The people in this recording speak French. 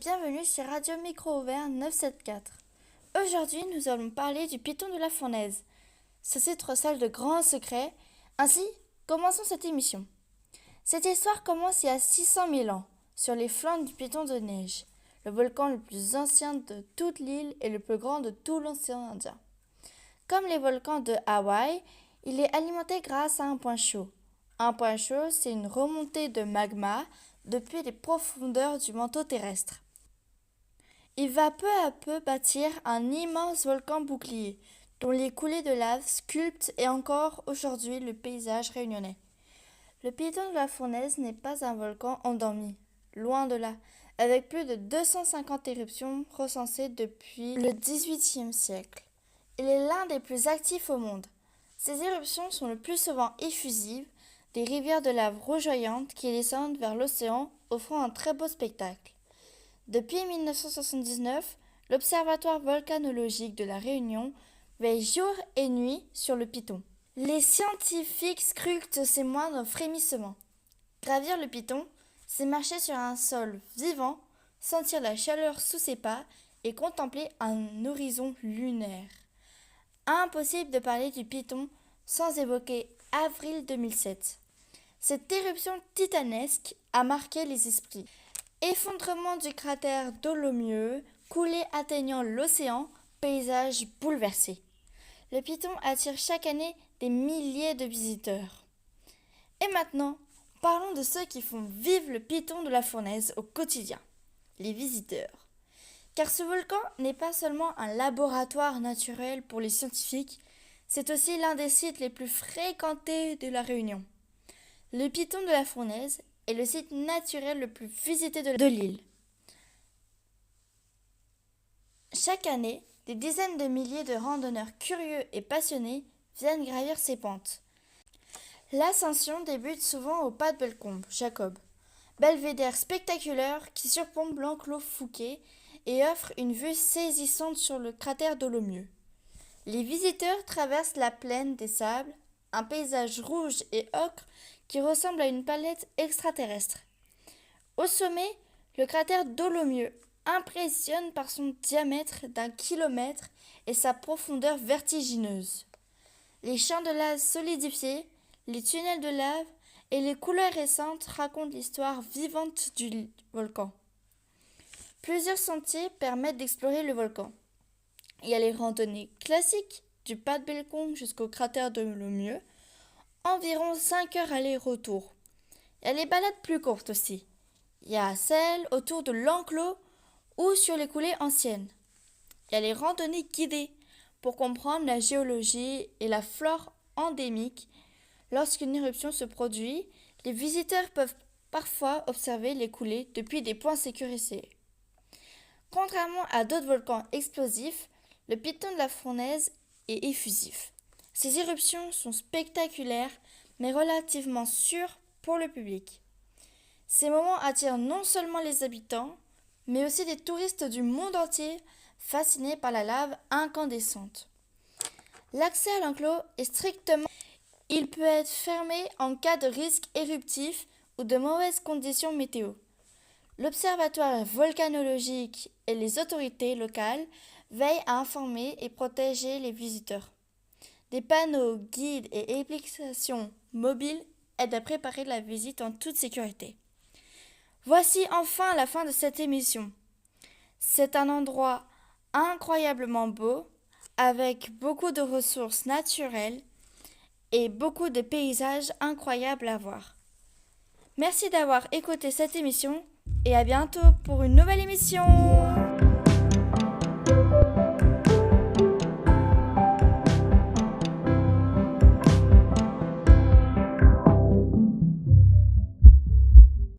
bienvenue sur Radio Micro Ouvert 974. Aujourd'hui, nous allons parler du Piton de la Fournaise. Ce site recèle de grands secrets. Ainsi, commençons cette émission. Cette histoire commence il y a 600 000 ans, sur les flancs du Piton de Neige, le volcan le plus ancien de toute l'île et le plus grand de tout l'océan Indien. Comme les volcans de Hawaï, il est alimenté grâce à un point chaud. Un point chaud, c'est une remontée de magma depuis les profondeurs du manteau terrestre. Il va peu à peu bâtir un immense volcan bouclier, dont les coulées de lave sculptent et encore aujourd'hui le paysage réunionnais. Le Piton de la Fournaise n'est pas un volcan endormi, loin de là, avec plus de 250 éruptions recensées depuis le XVIIIe siècle. Il est l'un des plus actifs au monde. Ces éruptions sont le plus souvent effusives, des rivières de lave rougeoyantes qui descendent vers l'océan, offrant un très beau spectacle. Depuis 1979, l'Observatoire volcanologique de la Réunion veille jour et nuit sur le Piton. Les scientifiques scrutent ses moindres frémissements. Gravir le Piton, c'est marcher sur un sol vivant, sentir la chaleur sous ses pas et contempler un horizon lunaire. Impossible de parler du Piton sans évoquer avril 2007. Cette éruption titanesque a marqué les esprits. Effondrement du cratère Dolomieu, coulée atteignant l'océan, paysage bouleversé. Le Piton attire chaque année des milliers de visiteurs. Et maintenant, parlons de ceux qui font vivre le Piton de la Fournaise au quotidien, les visiteurs. Car ce volcan n'est pas seulement un laboratoire naturel pour les scientifiques, c'est aussi l'un des sites les plus fréquentés de la Réunion. Le Piton de la Fournaise est le site naturel le plus visité de l'île. Chaque année, des dizaines de milliers de randonneurs curieux et passionnés viennent gravir ses pentes. L'ascension débute souvent au pas de Bellecombe, Jacob, belvédère spectaculaire qui surplombe l'enclos Fouquet et offre une vue saisissante sur le cratère Dolomieu. Les visiteurs traversent la plaine des sables, un paysage rouge et ocre qui ressemble à une palette extraterrestre. Au sommet, le cratère Dolomieu impressionne par son diamètre d'1 kilomètre et sa profondeur vertigineuse. Les champs de lave solidifiés, les tunnels de lave et les couleurs récentes racontent l'histoire vivante du volcan. Plusieurs sentiers permettent d'explorer le volcan. Il y a les randonnées classiques, du pas de Bellecombe jusqu'au cratère Dolomieu, environ 5 heures aller-retour. Il y a les balades plus courtes aussi. Il y a celles autour de l'enclos ou sur les coulées anciennes. Il y a les randonnées guidées pour comprendre la géologie et la flore endémique. Lorsqu'une éruption se produit, les visiteurs peuvent parfois observer les coulées depuis des points sécurisés. Contrairement à d'autres volcans explosifs, le Piton de la Fournaise est effusif. Ces éruptions sont spectaculaires, mais relativement sûres pour le public. Ces moments attirent non seulement les habitants, mais aussi des touristes du monde entier fascinés par la lave incandescente. L'accès à l'enclos est strictement. Il peut être fermé en cas de risque éruptif ou de mauvaises conditions météo. L'Observatoire volcanologique et les autorités locales veillent à informer et protéger les visiteurs. Des panneaux, guides et applications mobiles aident à préparer la visite en toute sécurité. Voici enfin la fin de cette émission. C'est un endroit incroyablement beau, avec beaucoup de ressources naturelles et beaucoup de paysages incroyables à voir. Merci d'avoir écouté cette émission et à bientôt pour une nouvelle émission.